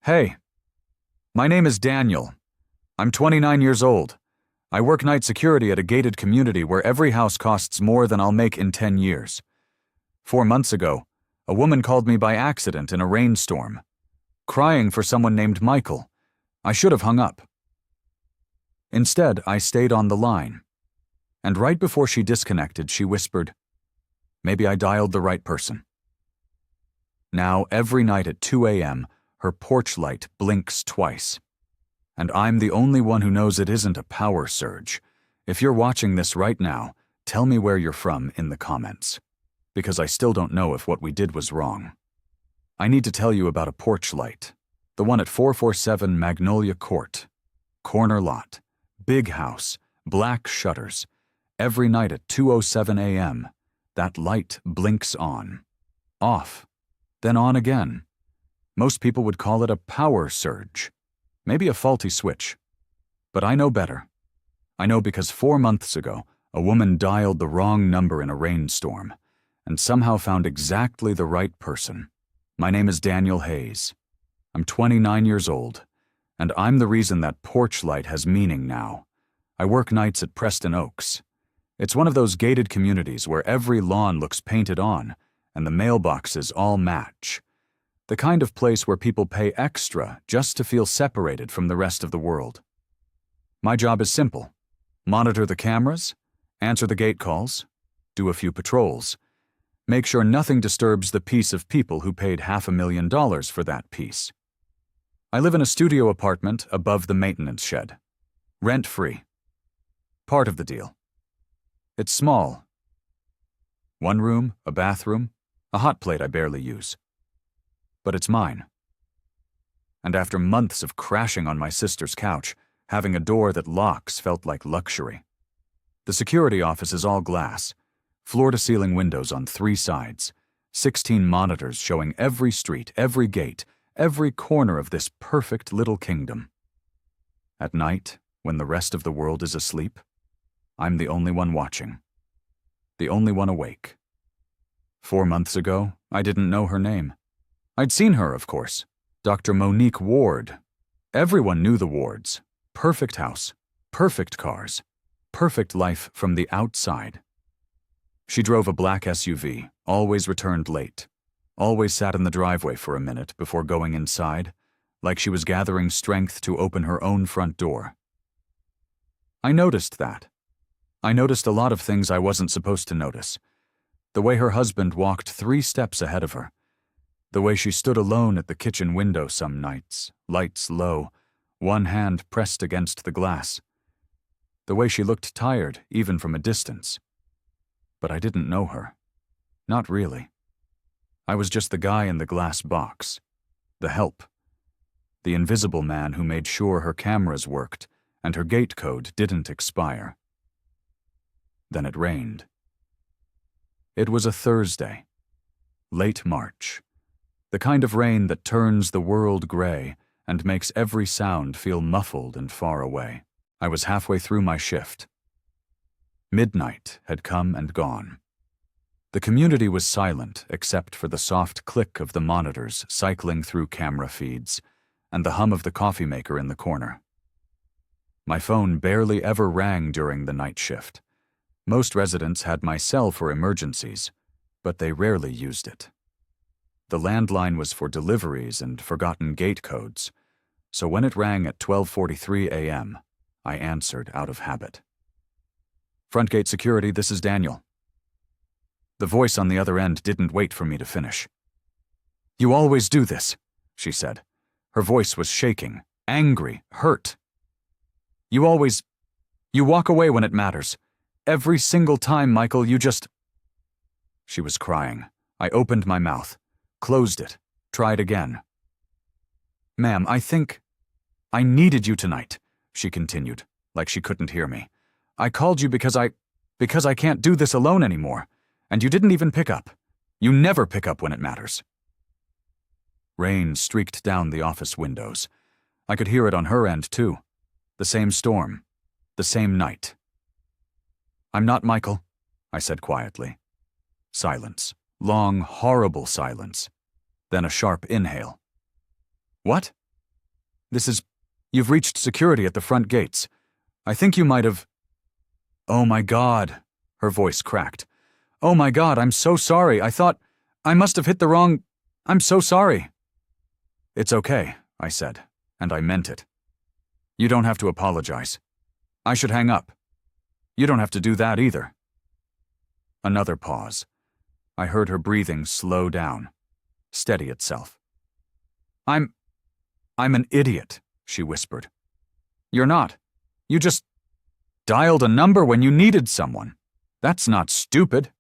Hey, my name is Daniel. I'm 29 years old. I work night security at a gated community where every house costs more than I'll make in 10 years. 4 months ago, a woman called me by accident in a rainstorm, crying for someone named Michael. I should have hung up. Instead, I stayed on the line. And right before she disconnected, she whispered, "Maybe I dialed the right person." Now, every night at 2 a.m., her porch light blinks twice. And I'm the only one who knows it isn't a power surge. If you're watching this right now, tell me where you're from in the comments. Because I still don't know if what we did was wrong. I need to tell you about a porch light. The one at 447 Magnolia Court. Corner lot. Big house. Black shutters. Every night at 2:07 a.m., that light blinks on. Off. Then on again. Most people would call it a power surge. Maybe a faulty switch. But I know better. I know because 4 months ago, a woman dialed the wrong number in a rainstorm and somehow found exactly the right person. My name is Daniel Hayes. I'm 29 years old, and I'm the reason that porch light has meaning now. I work nights at Preston Oaks. It's one of those gated communities where every lawn looks painted on and the mailboxes all match. The kind of place where people pay extra just to feel separated from the rest of the world. My job is simple. Monitor the cameras, answer the gate calls, do a few patrols, make sure nothing disturbs the peace of people who paid $500,000 for that peace. I live in a studio apartment above the maintenance shed. Rent-free. Part of the deal. It's small. 1 room, a bathroom, a hot plate I barely use. But it's mine. And after months of crashing on my sister's couch, having a door that locks felt like luxury. The security office is all glass, floor-to-ceiling windows on 3 sides, 16 monitors showing every street, every gate, every corner of this perfect little kingdom. At night, when the rest of the world is asleep, I'm the only one watching. The only one awake. 4 months ago, I didn't know her name. I'd seen her, of course. Dr. Monique Ward. Everyone knew the Wards. Perfect house, perfect cars, perfect life from the outside. She drove a black SUV, always returned late, always sat in the driveway for a minute before going inside, like she was gathering strength to open her own front door. I noticed that. I noticed a lot of things I wasn't supposed to notice. The way her husband walked 3 steps ahead of her. The way she stood alone at the kitchen window some nights, lights low, one hand pressed against the glass. The way she looked tired, even from a distance. But I didn't know her. Not really. I was just the guy in the glass box. The help. The invisible man who made sure her cameras worked and her gate code didn't expire. Then it rained. It was a Thursday. Late March. The kind of rain that turns the world gray and makes every sound feel muffled and far away. I was halfway through my shift. Midnight had come and gone. The community was silent except for the soft click of the monitors cycling through camera feeds and the hum of the coffee maker in the corner. My phone barely ever rang during the night shift. Most residents had my cell for emergencies, but they rarely used it. The landline was for deliveries and forgotten gate codes, so when it rang at 12:43 a.m., I answered out of habit. "Front gate security, this is Daniel." The voice on the other end didn't wait for me to finish. "You always do this," she said. Her voice was shaking, angry, hurt. You walk away when it matters. Every single time, Michael, you just..." She was crying. I opened my mouth. Closed it, tried again. "Ma'am, I needed you tonight," she continued, like she couldn't hear me. "I called you because I can't do this alone anymore, and you didn't even pick up. You never pick up when it matters." Rain streaked down the office windows. I could hear it on her end, too. The same storm, the same night. "I'm not Michael," I said quietly. Silence. Long, horrible silence. Then a sharp inhale. "What?" You've reached security at the front gates. I think you might have. Oh my God, her voice cracked. Oh my God, I'm so sorry. I must have hit the wrong. I'm so sorry. It's okay, I said, and I meant it. You don't have to apologize. I should hang up. You don't have to do that either. Another pause. I heard her breathing slow down, steady itself. I'm an idiot, she whispered. You're not. You just dialed a number when you needed someone. That's not stupid.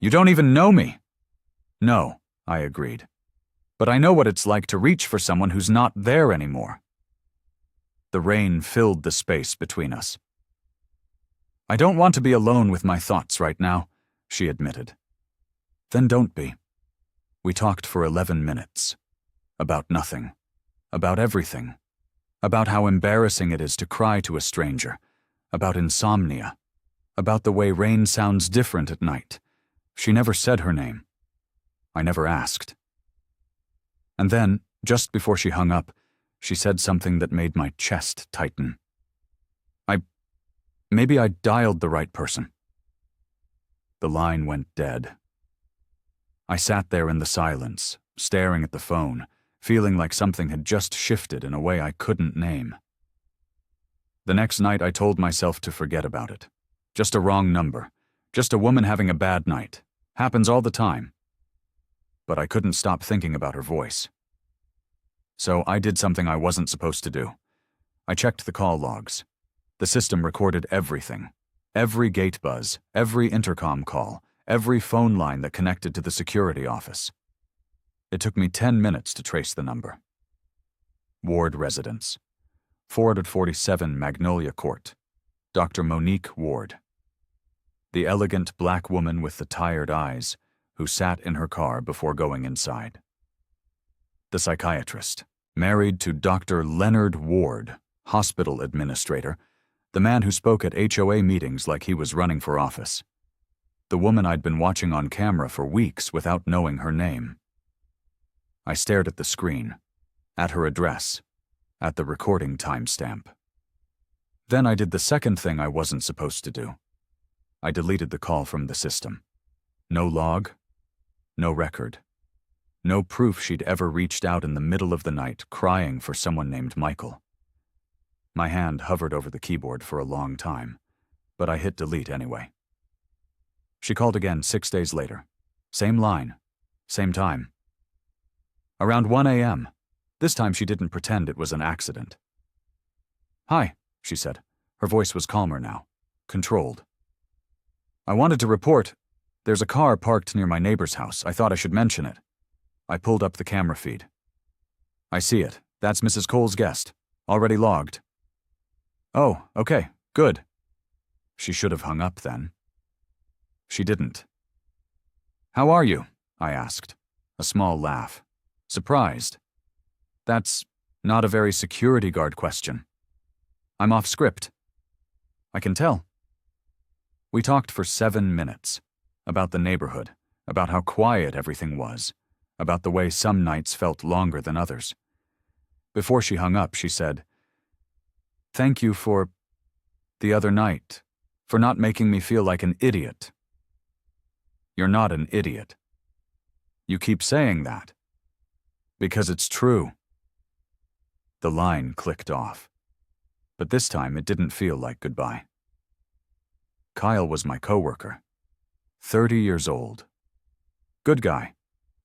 You don't even know me. No, I agreed. But I know what it's like to reach for someone who's not there anymore. The rain filled the space between us. I don't want to be alone with my thoughts right now, she admitted. Then don't be. We talked for 11 minutes. About nothing. About everything. About how embarrassing it is to cry to a stranger. About insomnia. About the way rain sounds different at night. She never said her name. I never asked. And then, just before she hung up, she said something that made my chest tighten. Maybe I dialed the right person. The line went dead. I sat there in the silence, staring at the phone, feeling like something had just shifted in a way I couldn't name. The next night I told myself to forget about it. Just a wrong number. Just a woman having a bad night. Happens all the time. But I couldn't stop thinking about her voice. So I did something I wasn't supposed to do. I checked the call logs. The system recorded everything. Every gate buzz, every intercom call, every phone line that connected to the security office. It took me 10 minutes to trace the number. Ward residence. 447 Magnolia Court. Dr. Monique Ward. The elegant black woman with the tired eyes who sat in her car before going inside. The psychiatrist, married to Dr. Leonard Ward, hospital administrator, the man who spoke at HOA meetings like he was running for office. The woman I'd been watching on camera for weeks without knowing her name. I stared at the screen, at her address, at the recording timestamp. Then I did the second thing I wasn't supposed to do. I deleted the call from the system. No log, no record. No proof she'd ever reached out in the middle of the night crying for someone named Michael. My hand hovered over the keyboard for a long time, but I hit delete anyway. She called again 6 days later. Same line, same time. Around 1 a.m. This time she didn't pretend it was an accident. Hi, she said. Her voice was calmer now, controlled. I wanted to report. There's a car parked near my neighbor's house. I thought I should mention it. I pulled up the camera feed. I see it. That's Mrs. Cole's guest. Already logged. Oh, okay, good. She should have hung up then. She didn't. How are you? I asked, a small laugh. Surprised. That's not a very security guard question. I'm off script. I can tell. We talked for 7 minutes, about the neighborhood, about how quiet everything was, about the way some nights felt longer than others. Before she hung up, she said, "Thank you for the other night, for not making me feel like an idiot." You're not an idiot. You keep saying that. Because it's true. The line clicked off. But this time it didn't feel like goodbye. Kyle was my coworker. 30 years old. Good guy.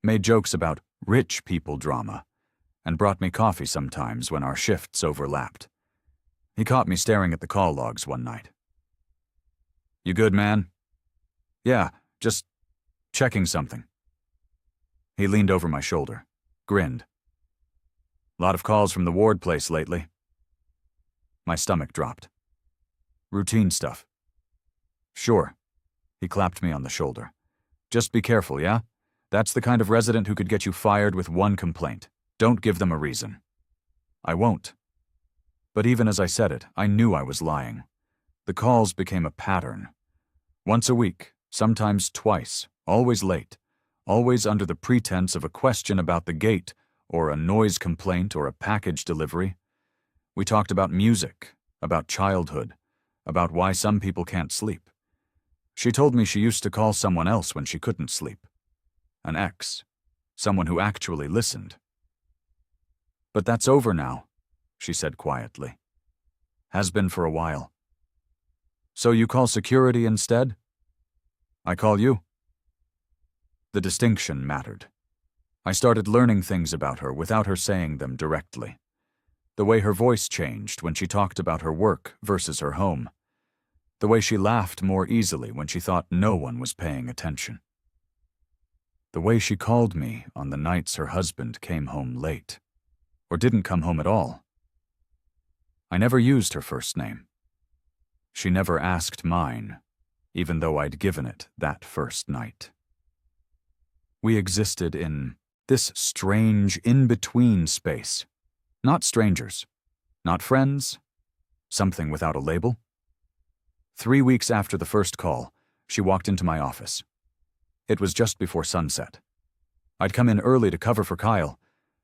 Made jokes about rich people drama, and brought me coffee sometimes when our shifts overlapped. He caught me staring at the call logs one night. You good, man? Yeah, just checking something. He leaned over my shoulder, grinned. Lot of calls from the Ward place lately. My stomach dropped. Routine stuff. Sure. He clapped me on the shoulder. Just be careful, yeah? That's the kind of resident who could get you fired with one complaint. Don't give them a reason. I won't. But even as I said it, I knew I was lying. The calls became a pattern. Once a week, sometimes twice, always late, always under the pretense of a question about the gate or a noise complaint, or a package delivery. We talked about music, about childhood, about why some people can't sleep. She told me she used to call someone else when she couldn't sleep. An ex. Someone who actually listened. "But that's over now," she said quietly. "Has been for a while." "So you call security instead?" "I call you." The distinction mattered. I started learning things about her without her saying them directly. The way her voice changed when she talked about her work versus her home. The way she laughed more easily when she thought no one was paying attention. The way she called me on the nights her husband came home late, or didn't come home at all. I never used her first name. She never asked mine, even though I'd given it that first night. We existed in this strange in-between space. Not strangers, not friends, something without a label. 3 weeks after the first call, she walked into my office. It was just before sunset. I'd come in early to cover for Kyle,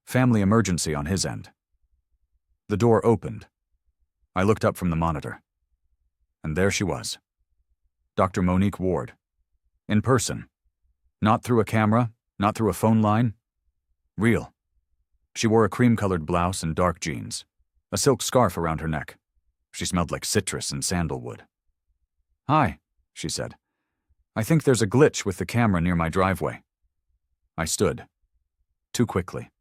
family emergency on his end. The door opened. I looked up from the monitor. And there she was. Dr. Monique Ward. In person. Not through a camera, not through a phone line. Real. She wore a cream-colored blouse and dark jeans, a silk scarf around her neck. She smelled like citrus and sandalwood. "Hi," she said. "I think there's a glitch with the camera near my driveway." I stood. Too quickly.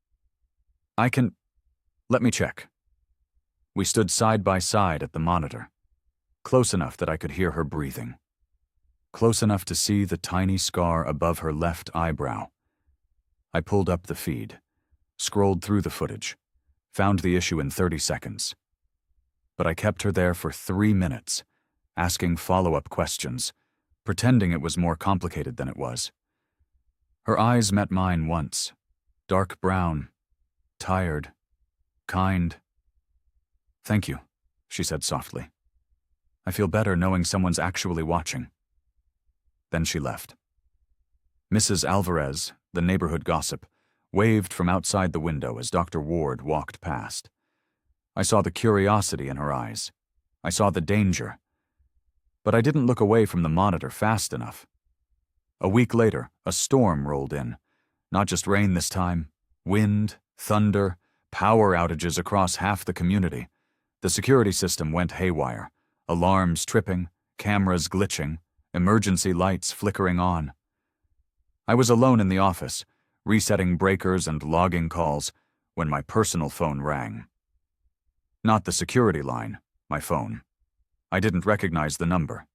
Let me check." We stood side by side at the monitor, close enough that I could hear her breathing. Close enough to see the tiny scar above her left eyebrow. I pulled up the feed, scrolled through the footage, found the issue in 30 seconds. But I kept her there for 3 minutes, asking follow-up questions, pretending it was more complicated than it was. Her eyes met mine once, dark brown, tired, kind. "Thank you," she said softly. "I feel better knowing someone's actually watching." Then she left. Mrs. Alvarez, the neighborhood gossip, waved from outside the window as Dr. Ward walked past. I saw the curiosity in her eyes. I saw the danger. But I didn't look away from the monitor fast enough. A week later, a storm rolled in. Not just rain this time. Wind, thunder, power outages across half the community. The security system went haywire. Alarms tripping, cameras glitching, emergency lights flickering on. I was alone in the office, resetting breakers and logging calls, when my personal phone rang. Not the security line, my phone. I didn't recognize the number.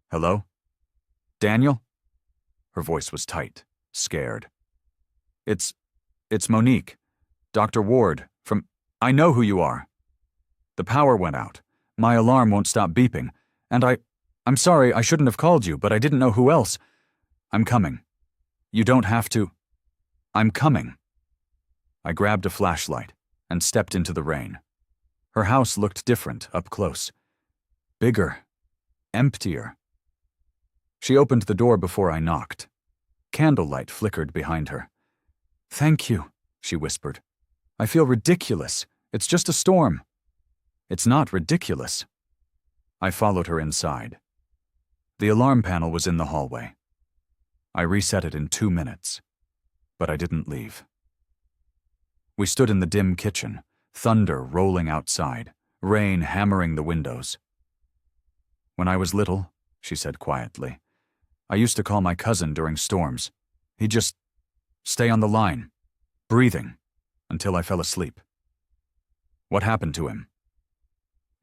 "Hello? Daniel?" Her voice was tight, scared. It's Monique. Dr. Ward, from... I know who you are. The power went out. My alarm won't stop beeping, and I'm sorry, I shouldn't have called you, but I didn't know who else. I'm coming. You don't have to... I'm coming." I grabbed a flashlight and stepped into the rain. Her house looked different up close. Bigger. Emptier. She opened the door before I knocked. Candlelight flickered behind her. "Thank you," she whispered. "I feel ridiculous. It's just a storm." "It's not ridiculous." I followed her inside. The alarm panel was in the hallway. I reset it in 2 minutes, but I didn't leave. We stood in the dim kitchen, thunder rolling outside, rain hammering the windows. "When I was little," she said quietly, "I used to call my cousin during storms. He'd just stay on the line, breathing, until I fell asleep." "What happened to him?"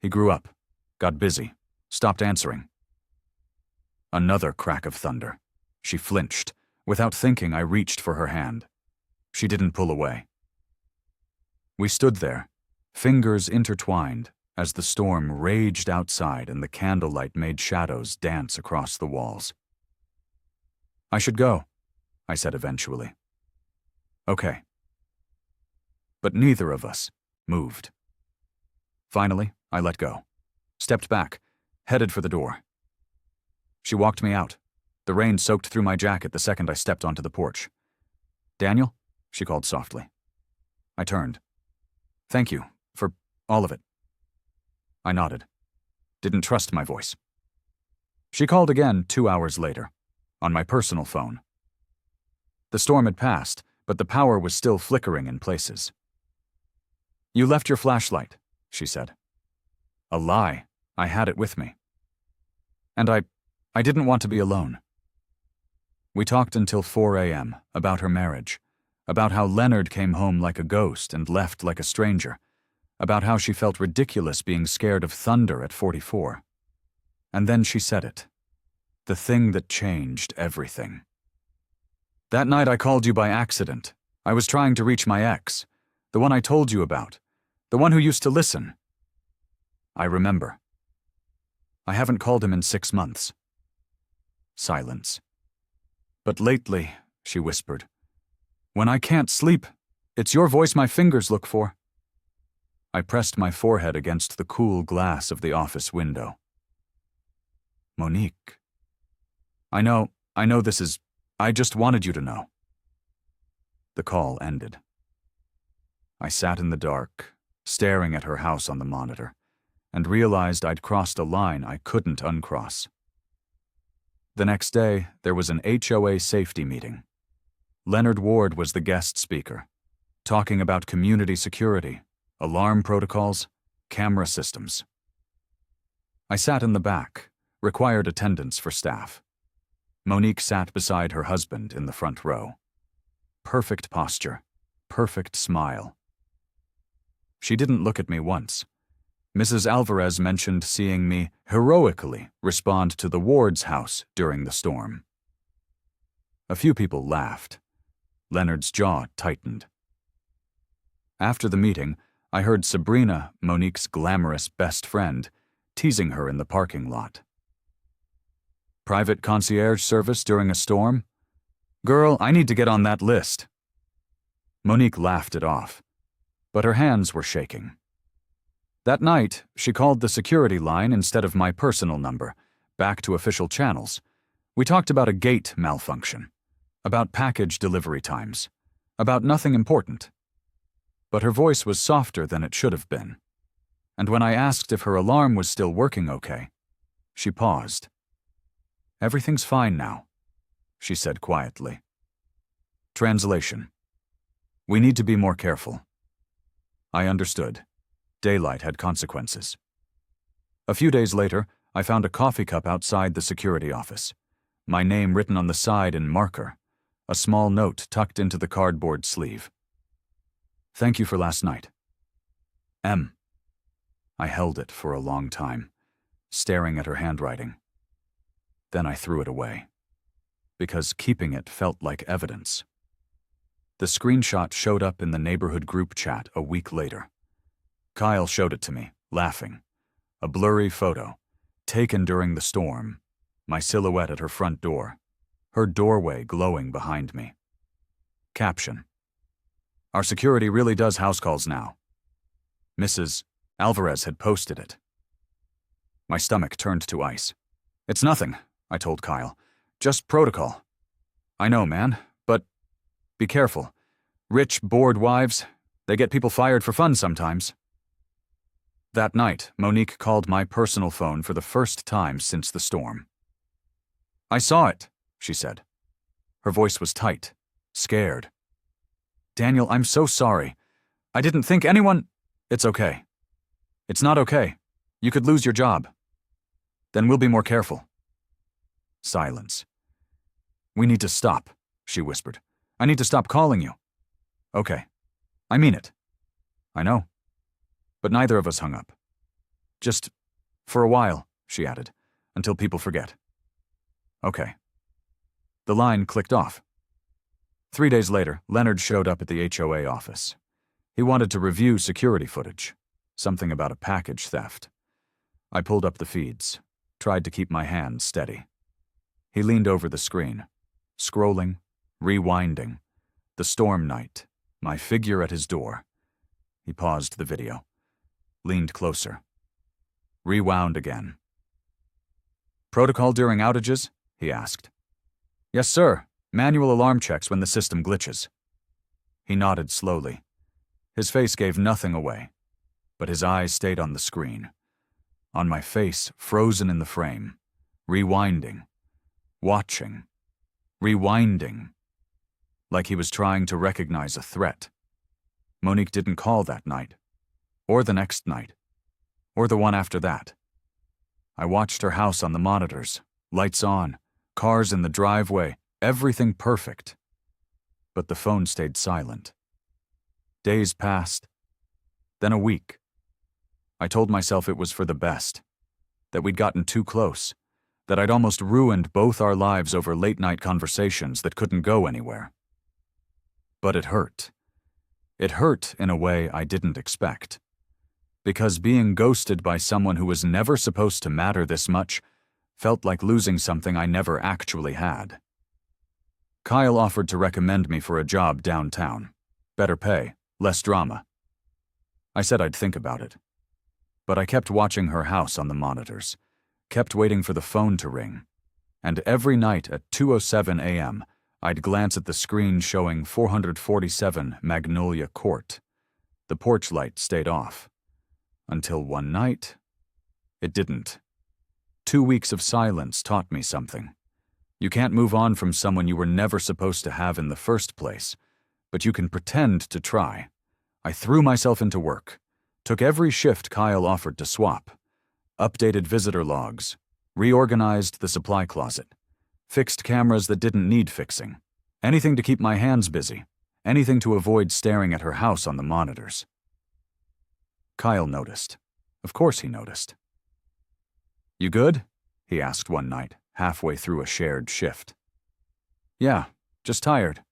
"He grew up, got busy, stopped answering." Another crack of thunder. She flinched. Without thinking, I reached for her hand. She didn't pull away. We stood there, fingers intertwined, as the storm raged outside and the candlelight made shadows dance across the walls. "I should go," I said eventually. "Okay." But neither of us moved. Finally, I let go, stepped back, headed for the door. She walked me out. The rain soaked through my jacket the second I stepped onto the porch. "Daniel?" she called softly. I turned. Thank you for all of it. I nodded. Didn't trust my voice. She called again 2 hours later, on my personal phone. The storm had passed, but the power was still flickering in places. You left your flashlight, she said. A lie. I had it with me. And I didn't want to be alone. We talked until 4 a.m. about her marriage, about how Leonard came home like a ghost and left like a stranger, about how she felt ridiculous being scared of thunder at 44. And then she said it. The thing that changed everything. That night I called you by accident. I was trying to reach my ex, the one I told you about, the one who used to listen. I remember. I haven't called him in 6 months. Silence. But lately, she whispered, when I can't sleep, it's your voice my fingers look for. I pressed my forehead against the cool glass of the office window. Monique. I know this is, I just wanted you to know. The call ended. I sat in the dark, staring at her house on the monitor, and realized I'd crossed a line I couldn't uncross. The next day, there was an HOA safety meeting. Leonard Ward was the guest speaker, talking about community security, alarm protocols, camera systems. I sat in the back, required attendance for staff. Monique sat beside her husband in the front row. Perfect posture, perfect smile. She didn't look at me once. Mrs. Alvarez mentioned seeing me heroically respond to the Ward's house during the storm. A few people laughed. Leonard's jaw tightened. After the meeting, I heard Sabrina, Monique's glamorous best friend, teasing her in the parking lot. Private concierge service during a storm? Girl, I need to get on that list. Monique laughed it off, but her hands were shaking. That night, she called the security line instead of my personal number, back to official channels. We talked about a gate malfunction, about package delivery times, about nothing important. But her voice was softer than it should have been. And when I asked if her alarm was still working okay, she paused. Everything's fine now, she said quietly. Translation. We need to be more careful. I understood. Daylight had consequences. A few days later, I found a coffee cup outside the security office. My name written on the side in marker. A small note tucked into the cardboard sleeve. Thank you for last night. M. I held it for a long time, staring at her handwriting. Then I threw it away, because keeping it felt like evidence. The screenshot showed up in the neighborhood group chat a week later. Kyle showed it to me, laughing. A blurry photo, taken during the storm, my silhouette at her front door, her doorway glowing behind me. Caption. Our security really does house calls now. Mrs. Alvarez had posted it. My stomach turned to ice. It's nothing, I told Kyle. Just protocol. I know, man, but be careful. Rich, bored wives, they get people fired for fun sometimes. That night, Monique called my personal phone for the first time since the storm. I saw it, she said. Her voice was tight, scared. Daniel, I'm so sorry. I didn't think anyone... It's okay. It's not okay. You could lose your job. Then we'll be more careful. Silence. We need to stop, she whispered. I need to stop calling you. Okay. I mean it. I know. But neither of us hung up. Just for a while, she added, until people forget. Okay. The line clicked off. 3 days later, Leonard showed up at the HOA office. He wanted to review security footage, something about a package theft. I pulled up the feeds, tried to keep my hand steady. He leaned over the screen, scrolling, rewinding. The storm night, my figure at his door. He paused the video, leaned closer, rewound again. Protocol during outages? He asked. Yes, sir. Manual alarm checks when the system glitches. He nodded slowly. His face gave nothing away, but his eyes stayed on the screen. On my face, frozen in the frame, rewinding, watching, rewinding, like he was trying to recognize a threat. Monique didn't call that night, or the next night, or the one after that. I watched her house on the monitors, lights on, cars in the driveway, everything perfect. But the phone stayed silent. Days passed, then a week. I told myself it was for the best, that we'd gotten too close, that I'd almost ruined both our lives over late-night conversations that couldn't go anywhere. But it hurt. It hurt in a way I didn't expect. Because being ghosted by someone who was never supposed to matter this much felt like losing something I never actually had. Kyle offered to recommend me for a job downtown. Better pay, less drama. I said I'd think about it. But I kept watching her house on the monitors, kept waiting for the phone to ring, and every night at 2:07 a.m., I'd glance at the screen showing 447 Magnolia Court. The porch light stayed off. Until one night, it didn't. 2 weeks of silence taught me something. You can't move on from someone you were never supposed to have in the first place, but you can pretend to try. I threw myself into work, took every shift Kyle offered to swap, updated visitor logs, reorganized the supply closet, fixed cameras that didn't need fixing, anything to keep my hands busy, anything to avoid staring at her house on the monitors. Kyle noticed. Of course he noticed. "You good?" he asked one night, halfway through a shared shift. "Yeah, just tired."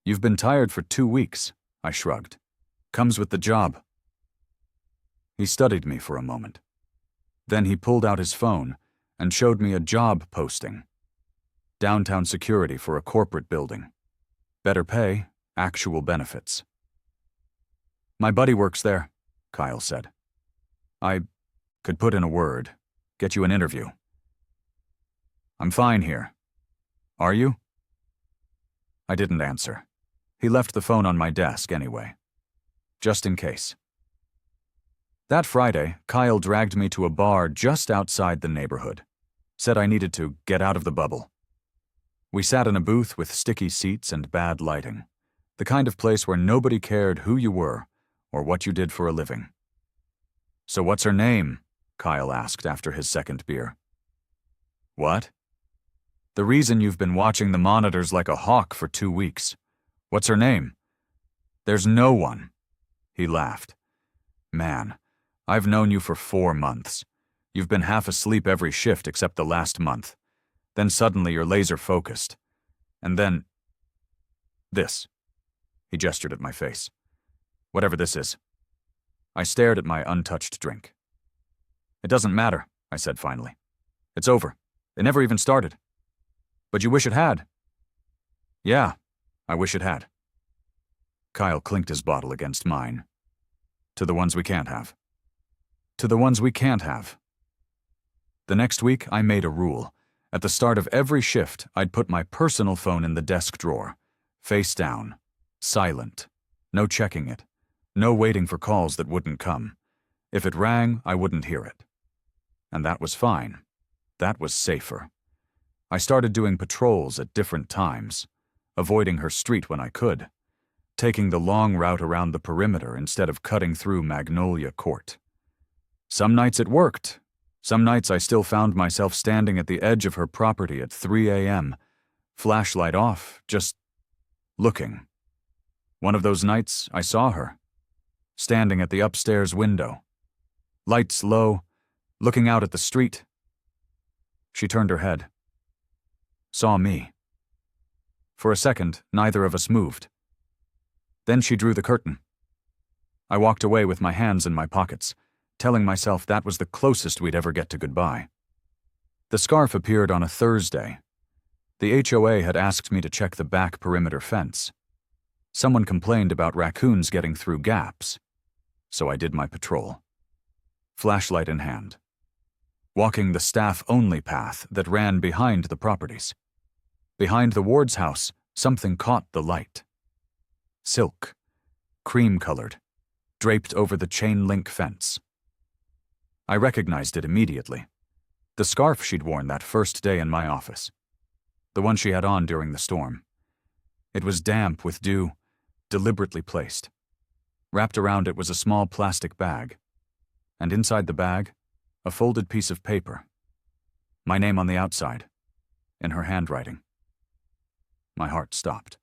"You've been tired for 2 weeks," I shrugged. "Comes with the job." He studied me for a moment. Then he pulled out his phone and showed me a job posting. Downtown security for a corporate building. Better pay, actual benefits. "My buddy works there," Kyle said. "I could put in a word, get you an interview." "I'm fine here. Are you?" I didn't answer. He left the phone on my desk anyway. Just in case. That Friday, Kyle dragged me to a bar just outside the neighborhood. Said I needed to get out of the bubble. We sat in a booth with sticky seats and bad lighting. The kind of place where nobody cared who you were or what you did for a living. "So what's her name?" Kyle asked after his second beer. "What?" "The reason you've been watching the monitors like a hawk for 2 weeks. What's her name?" "There's no one." He laughed. "Man, I've known you for 4 months. You've been half asleep every shift except the last month. Then suddenly you're laser-focused. And then... this." He gestured at my face. "Whatever this is." I stared at my untouched drink. "It doesn't matter," I said finally. "It's over. It never even started." "But you wish it had." "Yeah, I wish it had." Kyle clinked his bottle against mine. "To the ones we can't have." "To the ones we can't have." The next week, I made a rule. At the start of every shift, I'd put my personal phone in the desk drawer, face down, silent, no checking it, no waiting for calls that wouldn't come. If it rang, I wouldn't hear it. And that was fine. That was safer. I started doing patrols at different times, avoiding her street when I could, taking the long route around the perimeter instead of cutting through Magnolia Court. Some nights it worked. Some nights I still found myself standing at the edge of her property at 3 a.m., flashlight off, just looking. One of those nights, I saw her, standing at the upstairs window, lights low, looking out at the street. She turned her head, saw me. For a second, neither of us moved. Then she drew the curtain. I walked away with my hands in my pockets, telling myself that was the closest we'd ever get to goodbye. The scarf appeared on a Thursday. The HOA had asked me to check the back perimeter fence. Someone complained about raccoons getting through gaps, so I did my patrol. Flashlight in hand. Walking the staff-only path that ran behind the properties. Behind the ward's house, something caught the light. Silk. cream-colored, draped over the chain-link fence. I recognized it immediately. The scarf she'd worn that first day in my office. The one she had on during the storm. It was damp with dew, deliberately placed. Wrapped around it was a small plastic bag, and inside the bag, a folded piece of paper. My name on the outside, in her handwriting. My heart stopped.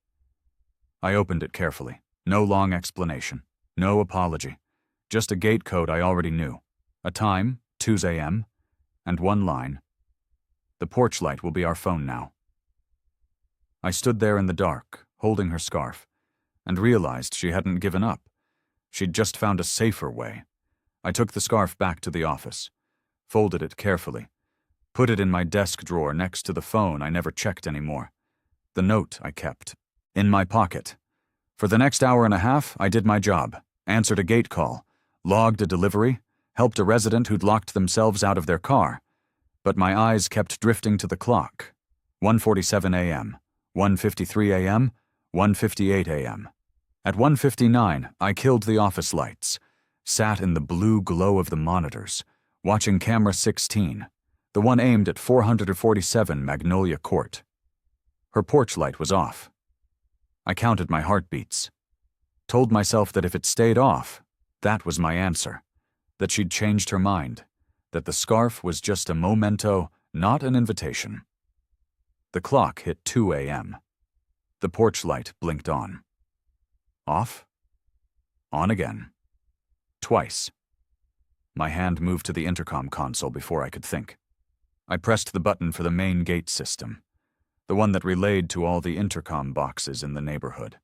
I opened it carefully. No long explanation, no apology, just a gate code I already knew. A time, 2 a.m., and one line. The porch light will be our phone now. I stood there in the dark, holding her scarf, and realized she hadn't given up. She'd just found a safer way. I took the scarf back to the office, folded it carefully, put it in my desk drawer next to the phone I never checked anymore. The note I kept, in my pocket. For the next hour and a half, I did my job, answered a gate call, logged a delivery, helped a resident who'd locked themselves out of their car. But my eyes kept drifting to the clock. 1:47 a.m., 1:53 a.m., 1:58 a.m. At 1:59, I killed the office lights, sat in the blue glow of the monitors, watching camera 16, the one aimed at 447 Magnolia Court. Her porch light was off. I counted my heartbeats, told myself that if it stayed off, that was my answer, that she'd changed her mind, that the scarf was just a memento, not an invitation. The clock hit 2 a.m. The porch light blinked on. Off. On again. Twice. My hand moved to the intercom console before I could think. I pressed the button for the main gate system, the one that relayed to all the intercom boxes in the neighborhood.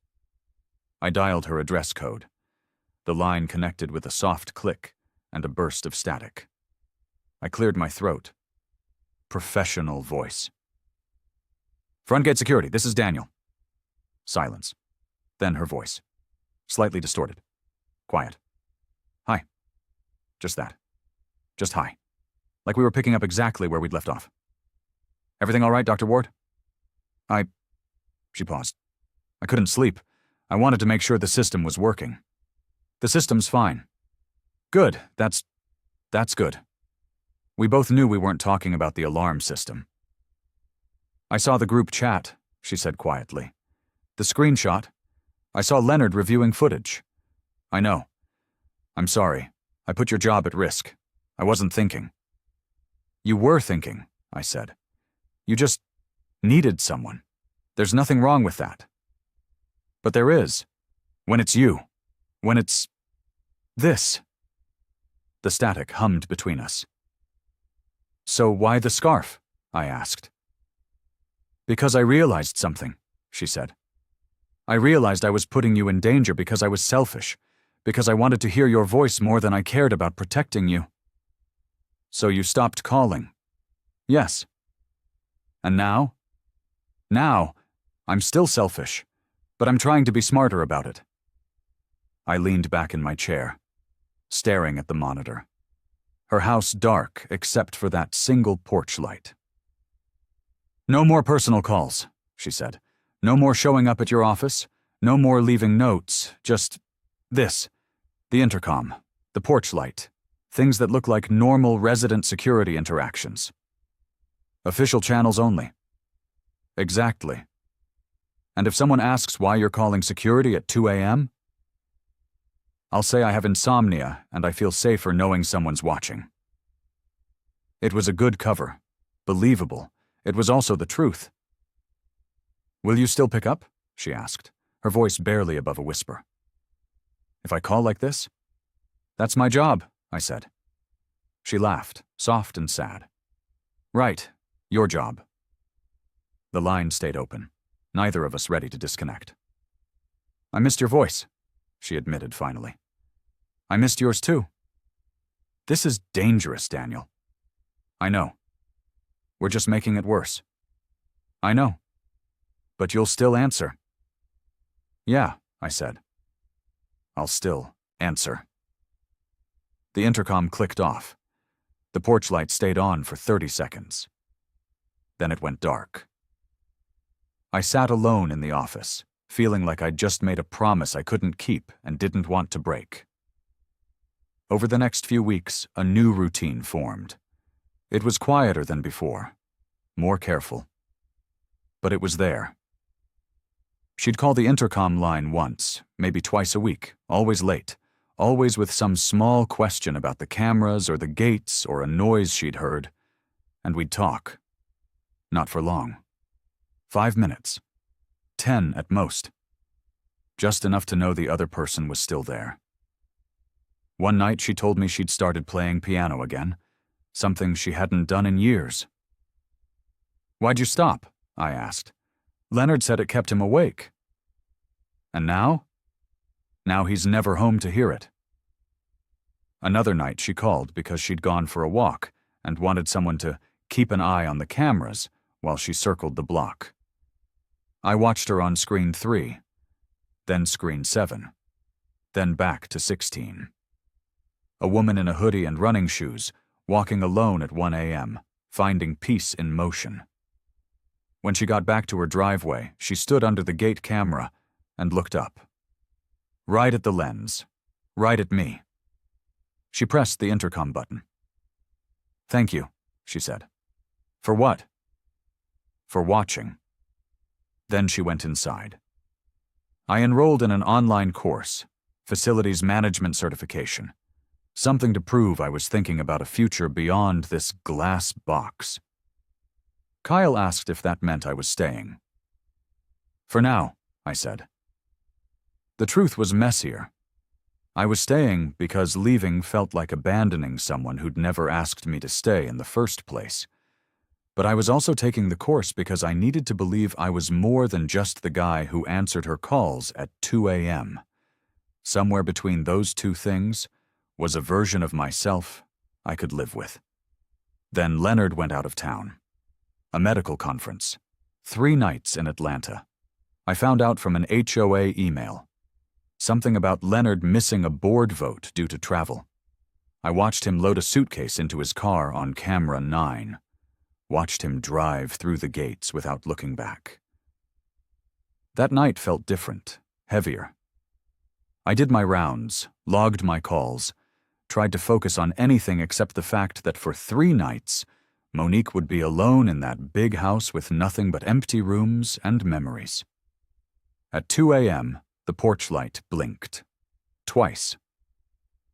I dialed her address code. The line connected with a soft click and a burst of static. I cleared my throat. Professional voice. Front gate security, this is Daniel. Silence. Then her voice. Slightly distorted. Quiet. Hi. Just that. Just hi. Like we were picking up exactly where we'd left off. Everything all right, Dr. Ward? She paused. I couldn't sleep. I wanted to make sure the system was working. The system's fine. Good, that's good. We both knew we weren't talking about the alarm system. I saw the group chat, she said quietly. The screenshot. I saw Leonard reviewing footage. I know. I'm sorry. I put your job at risk. I wasn't thinking. You were thinking, I said. You just needed someone. There's nothing wrong with that. But there is. When it's you. When it's this. The static hummed between us. So why the scarf? I asked. Because I realized something, she said. I realized I was putting you in danger because I was selfish, because I wanted to hear your voice more than I cared about protecting you. So you stopped calling? Yes. And now? Now, I'm still selfish, but I'm trying to be smarter about it. I leaned back in my chair, staring at the monitor. Her house dark except for that single porch light. No more personal calls, she said. No more showing up at your office. No more leaving notes. Just this. The intercom. The porch light. Things that look like normal resident security interactions. Official channels only. Exactly. And if someone asks why you're calling security at 2 a.m., I'll say I have insomnia and I feel safer knowing someone's watching. It was a good cover. Believable. It was also the truth. Will you still pick up? She asked, her voice barely above a whisper. If I call like this? That's my job, I said. She laughed, soft and sad. Right, your job. The line stayed open, neither of us ready to disconnect. I missed your voice, she admitted finally. I missed yours too. This is dangerous, Daniel. I know. We're just making it worse. I know. But you'll still answer. Yeah, I said. I'll still answer. The intercom clicked off. The porch light stayed on for 30 seconds. Then it went dark. I sat alone in the office, feeling like I'd just made a promise I couldn't keep and didn't want to break. Over the next few weeks, a new routine formed. It was quieter than before, more careful. But it was there. She'd call the intercom line once, maybe twice a week, always late, always with some small question about the cameras or the gates or a noise she'd heard, and we'd talk. Not for long. 5 minutes. 10 at most. Just enough to know the other person was still there. One night she told me she'd started playing piano again, something she hadn't done in years. "Why'd you stop?" I asked. "Leonard said it kept him awake." "And now?" "Now he's never home to hear it." Another night she called because she'd gone for a walk and wanted someone to keep an eye on the cameras while she circled the block. I watched her on screen 3, then screen 7, then back to 16. A woman in a hoodie and running shoes, walking alone at 1 a.m., finding peace in motion. When she got back to her driveway, she stood under the gate camera and looked up. Right at the lens, right at me. She pressed the intercom button. "Thank you," she said. "For what?" "For watching." Then she went inside. I enrolled in an online course, Facilities Management Certification, something to prove I was thinking about a future beyond this glass box. Kyle asked if that meant I was staying. "For now," I said. The truth was messier. I was staying because leaving felt like abandoning someone who'd never asked me to stay in the first place. But I was also taking the course because I needed to believe I was more than just the guy who answered her calls at 2 a.m. Somewhere between those two things was a version of myself I could live with. Then Leonard went out of town. A medical conference. 3 nights in Atlanta. I found out from an HOA email. Something about Leonard missing a board vote due to travel. I watched him load a suitcase into his car on camera 9. Watched him drive through the gates without looking back. That night felt different, heavier. I did my rounds, logged my calls, tried to focus on anything except the fact that for 3 nights, Monique would be alone in that big house with nothing but empty rooms and memories. At 2 a.m., the porch light blinked. Twice.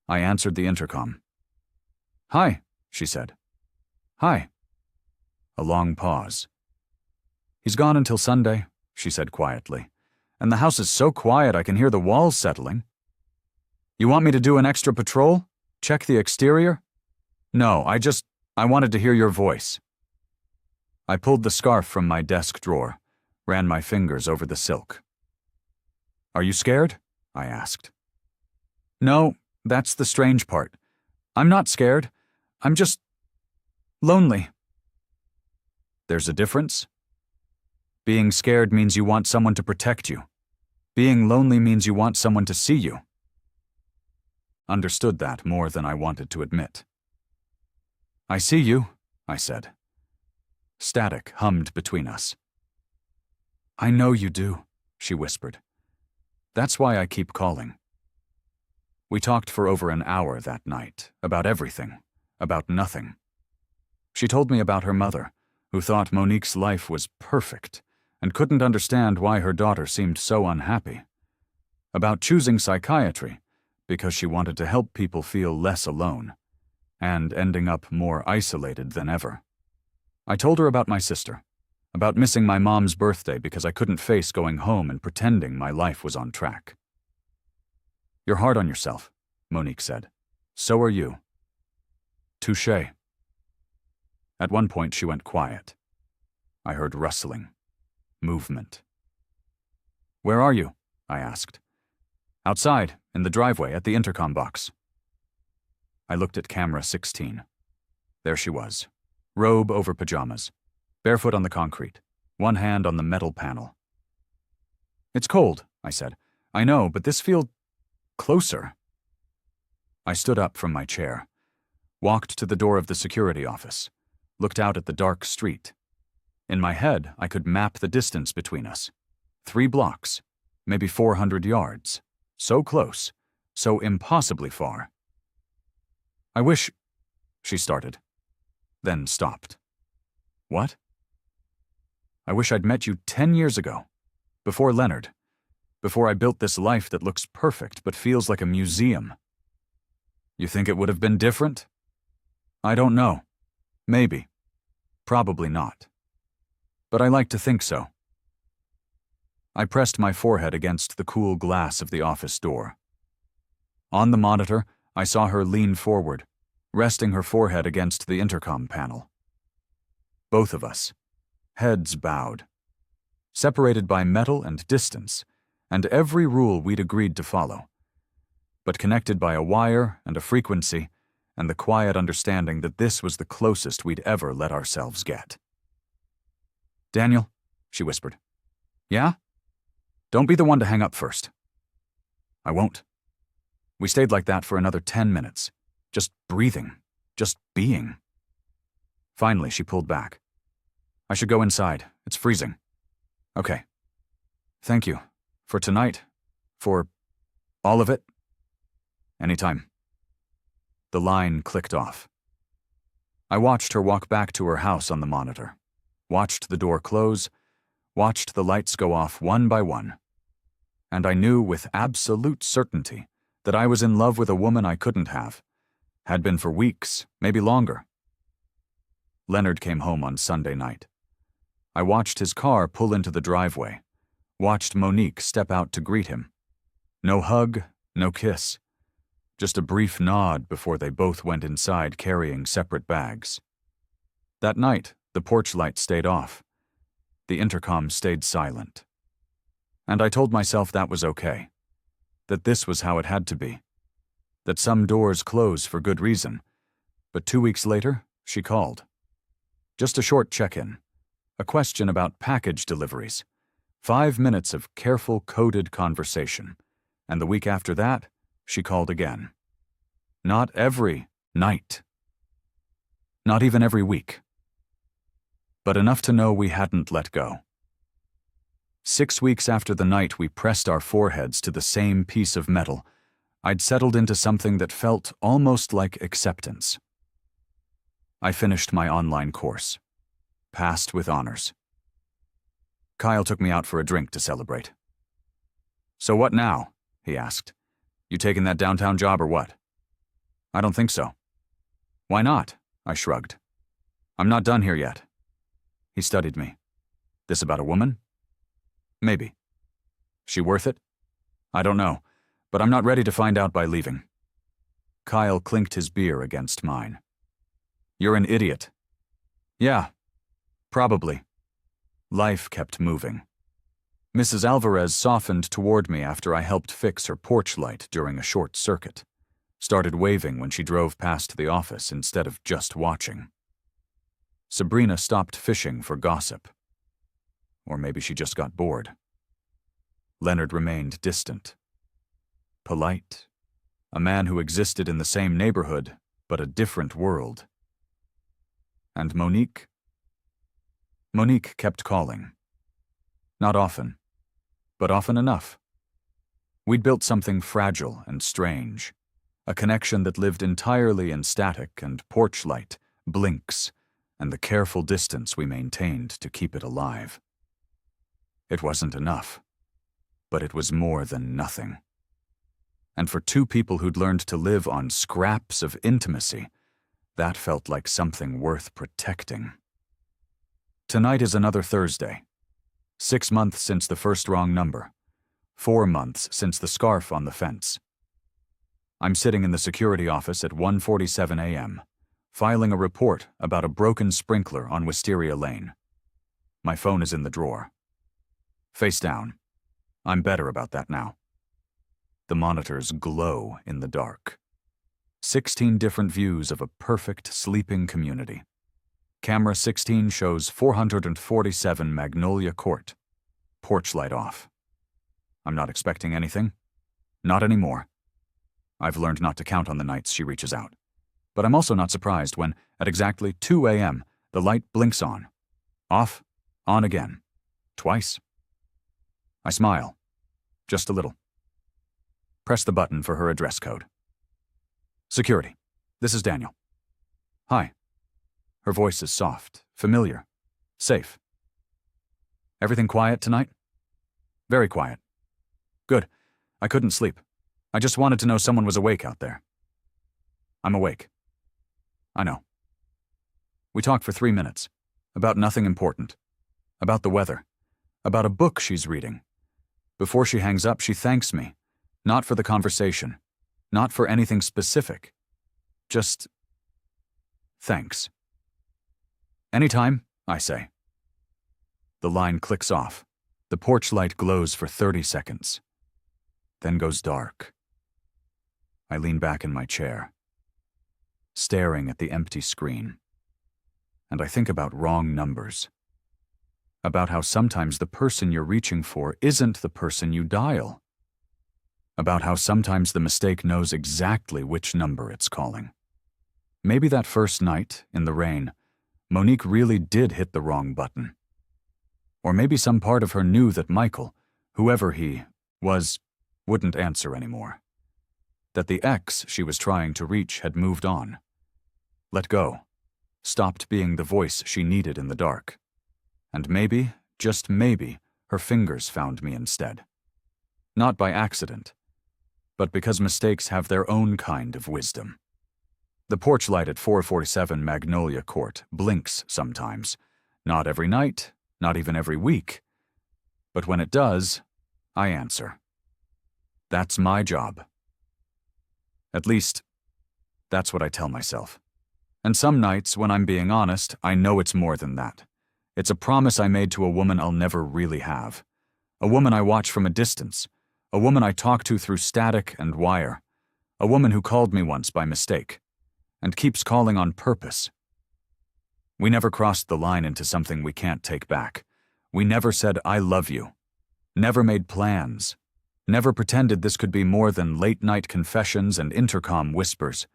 I answered the intercom. "Hi," she said. "Hi." A long pause. "He's gone until Sunday," she said quietly. "And the house is so quiet I can hear the walls settling." "You want me to do an extra patrol? Check the exterior?" "No, I wanted to hear your voice." I pulled the scarf from my desk drawer, ran my fingers over the silk. "Are you scared?" I asked. "No, that's the strange part. I'm not scared. I'm just lonely." "There's a difference? Being scared means you want someone to protect you. Being lonely means you want someone to see you." Understood that more than I wanted to admit. "I see you," I said. Static hummed between us. "I know you do," she whispered. "That's why I keep calling." We talked for over an hour that night, about everything, about nothing. She told me about her mother, who thought Monique's life was perfect and couldn't understand why her daughter seemed so unhappy. About choosing psychiatry because she wanted to help people feel less alone, and ending up more isolated than ever. I told her about my sister, about missing my mom's birthday because I couldn't face going home and pretending my life was on track. "You're hard on yourself," Monique said. "So are you." Touché. At one point she went quiet. I heard rustling, movement. "Where are you?" I asked. "Outside, in the driveway, at the intercom box." I looked at camera 16. There she was, robe over pajamas, barefoot on the concrete, one hand on the metal panel. "It's cold," I said. "I know, but this feels closer." I stood up from my chair, walked to the door of the security office, looked out at the dark street. In my head, I could map the distance between us. 3 blocks, maybe 400 yards. So close, so impossibly far. I wish, she started, then stopped. What? I wish I'd met you 10 years ago, before Leonard, before I built this life that looks perfect but feels like a museum. You think it would have been different? I don't know. Maybe. Probably not. But I like to think so. I pressed my forehead against the cool glass of the office door. On the monitor, I saw her lean forward, resting her forehead against the intercom panel. Both of us, heads bowed, separated by metal and distance, and every rule we'd agreed to follow, but connected by a wire and a frequency and the quiet understanding that this was the closest we'd ever let ourselves get. Daniel, she whispered. Yeah? Don't be the one to hang up first. I won't. We stayed like that for another 10 minutes, just breathing, just being. Finally, she pulled back. I should go inside. It's freezing. Okay. Thank you. For tonight. For all of it. Anytime. The line clicked off. I watched her walk back to her house on the monitor, watched the door close, watched the lights go off one by one. And I knew with absolute certainty that I was in love with a woman I couldn't have, had been for weeks, maybe longer. Leonard came home on Sunday night. I watched his car pull into the driveway, watched Monique step out to greet him. No hug, no kiss. Just a brief nod before they both went inside carrying separate bags. That night, the porch light stayed off. The intercom stayed silent. And I told myself that was okay, that this was how it had to be, that some doors close for good reason. But 2 weeks later, she called. Just a short check-in, a question about package deliveries, 5 minutes of careful coded conversation, and the week after that, she called again. Not every night. Not even every week. But enough to know we hadn't let go. 6 weeks after the night we pressed our foreheads to the same piece of metal, I'd settled into something that felt almost like acceptance. I finished my online course. Passed with honors. Kyle took me out for a drink to celebrate. So what now? He asked. You taking that downtown job or what? I don't think so. Why not? I shrugged. I'm not done here yet. He studied me. This about a woman? Maybe. She worth it? I don't know, but I'm not ready to find out by leaving. Kyle clinked his beer against mine. You're an idiot. Yeah, probably. Life kept moving. Mrs. Alvarez softened toward me after I helped fix her porch light during a short circuit, started waving when she drove past the office instead of just watching. Sabrina stopped fishing for gossip. Or maybe she just got bored. Leonard remained distant. Polite. A man who existed in the same neighborhood, but a different world. And Monique? Monique kept calling. Not often, but often enough. We'd built something fragile and strange, a connection that lived entirely in static and porch light, blinks, and the careful distance we maintained to keep it alive. It wasn't enough, but it was more than nothing. And for two people who'd learned to live on scraps of intimacy, that felt like something worth protecting. Tonight is another Thursday. 6 months since the first wrong number. 4 months since the scarf on the fence. I'm sitting in the security office at 1:47 a.m., filing a report about a broken sprinkler on Wisteria Lane. My phone is in the drawer. Face down. I'm better about that now. The monitors glow in the dark. 16 different views of a perfect sleeping community. Camera 16 shows 447 Magnolia Court. Porch light off. I'm not expecting anything. Not anymore. I've learned not to count on the nights she reaches out. But I'm also not surprised when, at exactly 2 a.m., the light blinks on. Off, on again. Twice. I smile. Just a little. Press the button for her address code. Security. This is Daniel. Hi. Her voice is soft, familiar, safe. Everything quiet tonight? Very quiet. Good. I couldn't sleep. I just wanted to know someone was awake out there. I'm awake. I know. We talked for 3 minutes. About nothing important. About the weather. About a book she's reading. Before she hangs up, she thanks me. Not for the conversation. Not for anything specific. Just thanks. Anytime, I say. The line clicks off. The porch light glows for 30 seconds. Then goes dark. I lean back in my chair, staring at the empty screen. And I think about wrong numbers. About how sometimes the person you're reaching for isn't the person you dial. About how sometimes the mistake knows exactly which number it's calling. Maybe that first night, in the rain, Monique really did hit the wrong button. Or maybe some part of her knew that Michael, whoever he was, wouldn't answer anymore. That the ex she was trying to reach had moved on. Let go. Stopped being the voice she needed in the dark. And maybe, just maybe, her fingers found me instead. Not by accident, but because mistakes have their own kind of wisdom. The porch light at 447 Magnolia Court blinks sometimes. Not every night, not even every week. But when it does, I answer. That's my job. At least, that's what I tell myself. And some nights, when I'm being honest, I know it's more than that. It's a promise I made to a woman I'll never really have. A woman I watch from a distance. A woman I talk to through static and wire. A woman who called me once by mistake. And keeps calling on purpose. We never crossed the line into something we can't take back. We never said, I love you. Never made plans. Never pretended this could be more than late-night confessions and intercom whispers.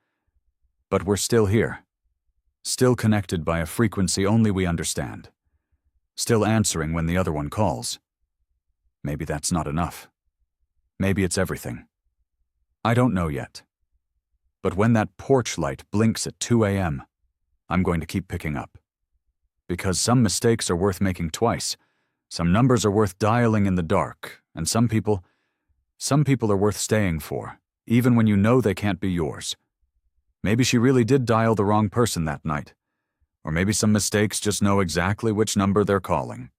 But we're still here. Still connected by a frequency only we understand. Still answering when the other one calls. Maybe that's not enough. Maybe it's everything. I don't know yet. But when that porch light blinks at 2 a.m., I'm going to keep picking up. Because some mistakes are worth making twice. Some numbers are worth dialing in the dark. And some people are worth staying for, even when you know they can't be yours. Maybe she really did dial the wrong person that night. Or maybe some mistakes just know exactly which number they're calling.